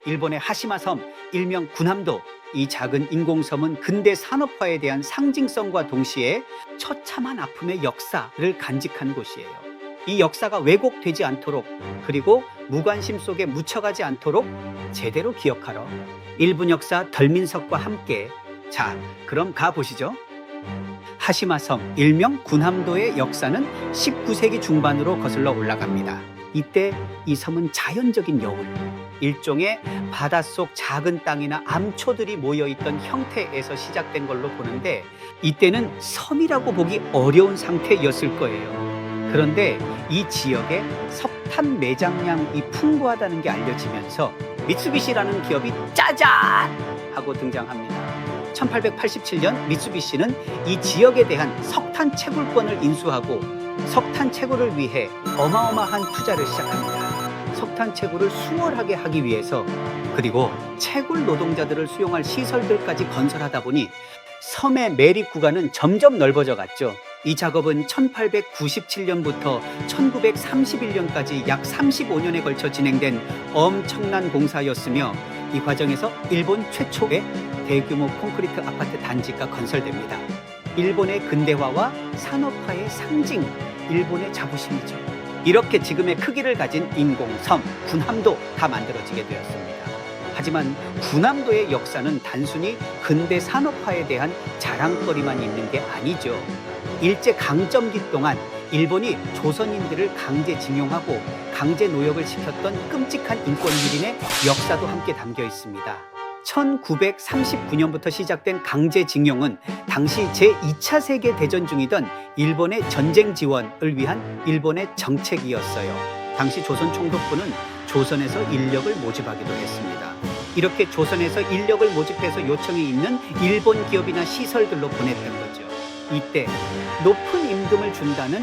일본의 하시마 섬, 일명 군함도. 이 작은 인공섬은 근대 산업화에 대한 상징성과 동시에 처참한 아픔의 역사를 간직한 곳이에요. 이 역사가 왜곡되지 않도록, 그리고 무관심 속에 묻혀가지 않도록 제대로 기억하러 일본 역사 덜민석과 함께, 자, 그럼 가보시죠. 하시마 섬, 일명 군함도의 역사는 19세기 중반으로 거슬러 올라갑니다. 이때 이 섬은 자연적인 여울, 일종의 바닷속 작은 땅이나 암초들이 모여있던 형태에서 시작된 걸로 보는데, 이때는 섬이라고 보기 어려운 상태였을 거예요. 그런데 이 지역에 석탄 매장량이 풍부하다는 게 알려지면서 미쓰비시라는 기업이 짜잔! 하고 등장합니다. 1887년 미쓰비시는 이 지역에 대한 석탄 채굴권을 인수하고 석탄 채굴을 위해 어마어마한 투자를 시작합니다. 석탄 채굴을 수월하게 하기 위해서, 그리고 채굴 노동자들을 수용할 시설들까지 건설하다 보니 섬의 매립 구간은 점점 넓어져 갔죠. 이 작업은 1897년부터 1931년까지 약 35년에 걸쳐 진행된 엄청난 공사였으며, 이 과정에서 일본 최초의 대규모 콘크리트 아파트 단지가 건설됩니다. 일본의 근대화와 산업화의 상징, 일본의 자부심이죠. 이렇게 지금의 크기를 가진 인공섬, 군함도 다 만들어지게 되었습니다. 하지만 군함도의 역사는 단순히 근대 산업화에 대한 자랑거리만 있는 게 아니죠. 일제 강점기 동안 일본이 조선인들을 강제징용하고 강제 노역을 시켰던 끔찍한 인권유린의 역사도 함께 담겨 있습니다. 1939년부터 시작된 강제징용은 당시 제2차 세계대전 중이던 일본의 전쟁 지원을 위한 일본의 정책이었어요. 당시 조선 총독부는 조선에서 인력을 모집하기도 했습니다. 이렇게 조선에서 인력을 모집해서 요청이 있는 일본 기업이나 시설들로 보냈던 거죠. 이때 높은 임금을 준다는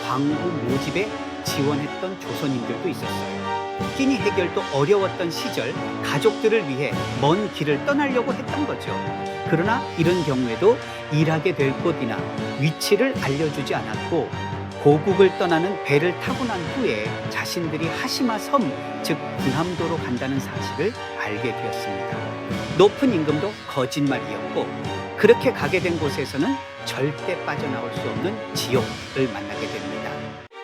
광부 모집에 지원했던 조선인들도 있었어요. 끼니 해결도 어려웠던 시절 가족들을 위해 먼 길을 떠나려고 했던 거죠. 그러나 이런 경우에도 일하게 될 곳이나 위치를 알려주지 않았고, 고국을 떠나는 배를 타고 난 후에 자신들이 하시마 섬, 즉 군함도로 간다는 사실을 알게 되었습니다. 높은 임금도 거짓말이었고, 그렇게 가게 된 곳에서는 절대 빠져나올 수 없는 지옥을 만나게 됩니다.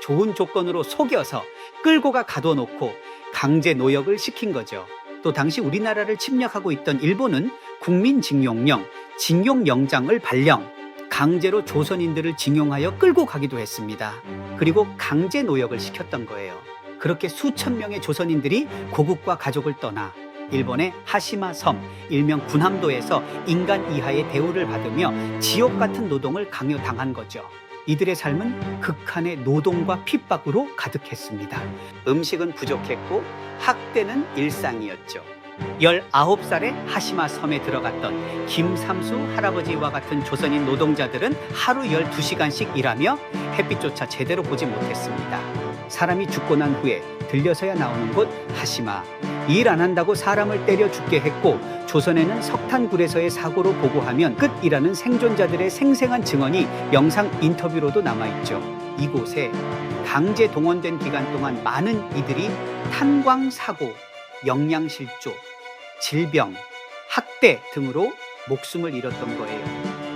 좋은 조건으로 속여서 끌고 가둬놓고 강제 노역을 시킨 거죠. 또 당시 우리나라를 침략하고 있던 일본은 국민징용령, 징용영장을 발령, 강제로 조선인들을 징용하여 끌고 가기도 했습니다. 그리고 강제 노역을 시켰던 거예요. 그렇게 수천 명의 조선인들이 고국과 가족을 떠나 일본의 하시마 섬, 일명 군함도에서 인간 이하의 대우를 받으며 지옥 같은 노동을 강요당한 거죠. 이들의 삶은 극한의 노동과 핍박으로 가득했습니다. 음식은 부족했고 학대는 일상이었죠. 19살에 하시마 섬에 들어갔던 김삼수 할아버지와 같은 조선인 노동자들은 하루 12시간씩 일하며 햇빛조차 제대로 보지 못했습니다. 사람이 죽고 난 후에 들려서야 나오는 곳 하시마. 일 안 한다고 사람을 때려 죽게 했고, 조선에는 석탄굴에서의 사고로 보고하면 끝이라는 생존자들의 생생한 증언이 영상 인터뷰로도 남아있죠. 이곳에 강제 동원된 기간 동안 많은 이들이 탄광사고, 영양실조, 질병, 학대 등으로 목숨을 잃었던 거예요.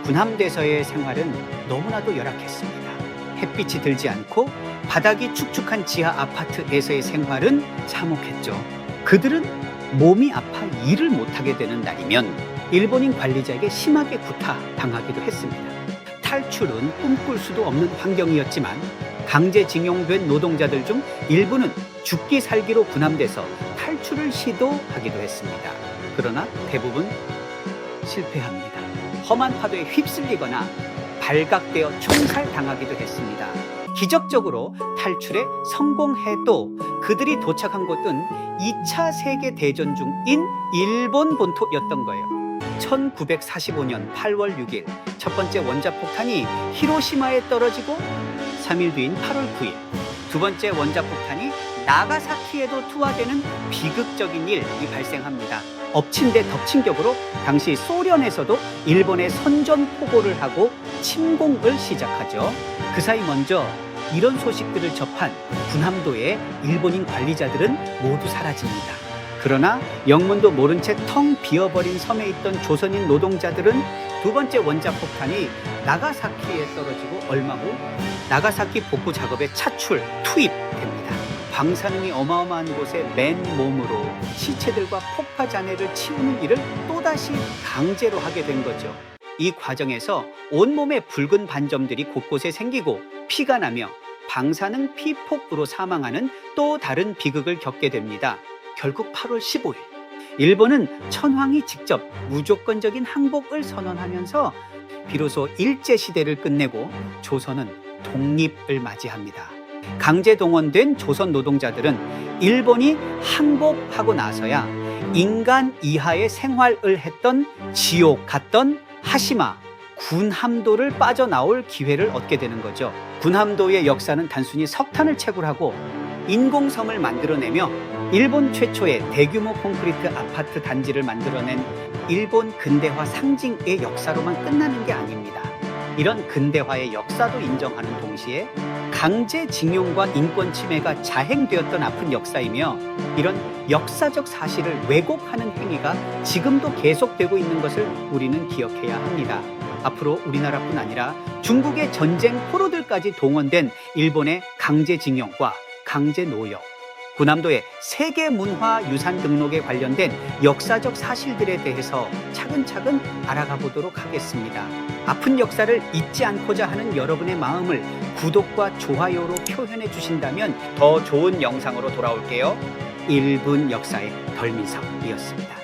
군함대에서의 생활은 너무나도 열악했습니다. 햇빛이 들지 않고 바닥이 축축한 지하 아파트에서의 생활은 참혹했죠. 그들은 몸이 아파 일을 못하게 되는 날이면 일본인 관리자에게 심하게 구타당하기도 했습니다. 탈출은 꿈꿀 수도 없는 환경이었지만 강제징용된 노동자들 중 일부는 죽기 살기로 군함돼서 탈출을 시도하기도 했습니다. 그러나 대부분 실패합니다. 험한 파도에 휩쓸리거나 발각되어 총살당하기도 했습니다. 기적적으로 탈출에 성공해도 그들이 도착한 곳은 2차 세계대전 중인 일본 본토였던 거예요. 1945년 8월 6일 첫 번째 원자폭탄이 히로시마에 떨어지고 3일 뒤인 8월 9일 두 번째 원자폭탄이 나가사키에도 투하되는 비극적인 일이 발생합니다. 엎친 데 덮친 격으로 당시 소련에서도 일본에 선전포고를 하고 침공을 시작하죠. 그 사이 먼저 이런 소식들을 접한 군함도의 일본인 관리자들은 모두 사라집니다. 그러나 영문도 모른 채 텅 비어버린 섬에 있던 조선인 노동자들은 두 번째 원자폭탄이 나가사키에 떨어지고 얼마 후 나가사키 복구 작업에 투입됩니다. 방사능이 어마어마한 곳에 맨몸으로 시체들과 폭파 잔해를 치우는 일을 또다시 강제로 하게 된 거죠. 이 과정에서 온몸에 붉은 반점들이 곳곳에 생기고 피가 나며 방사능 피폭으로 사망하는 또 다른 비극을 겪게 됩니다. 결국 8월 15일 일본은 천황이 직접 무조건적인 항복을 선언하면서 비로소 일제시대를 끝내고 조선은 독립을 맞이합니다. 강제 동원된 조선 노동자들은 일본이 항복하고 나서야 인간 이하의 생활을 했던 지옥 같던 하시마 군함도를 빠져나올 기회를 얻게 되는 거죠. 군함도의 역사는 단순히 석탄을 채굴하고 인공섬을 만들어내며 일본 최초의 대규모 콘크리트 아파트 단지를 만들어낸 일본 근대화 상징의 역사로만 끝나는 게 아닙니다. 이런 근대화의 역사도 인정하는 동시에 강제징용과 인권 침해가 자행되었던 아픈 역사이며 이런 역사적 사실을 왜곡하는 행위가 지금도 계속되고 있는 것을 우리는 기억해야 합니다. 앞으로 우리나라뿐 아니라 중국의 전쟁 포로들까지 동원된 일본의 강제징용과 강제노역, 군함도의 세계문화유산 등록에 관련된 역사적 사실들에 대해서 차근차근 알아가 보도록 하겠습니다. 아픈 역사를 잊지 않고자 하는 여러분의 마음을 구독과 좋아요로 표현해 주신다면 더 좋은 영상으로 돌아올게요. 1분 역사의 덜민석이었습니다.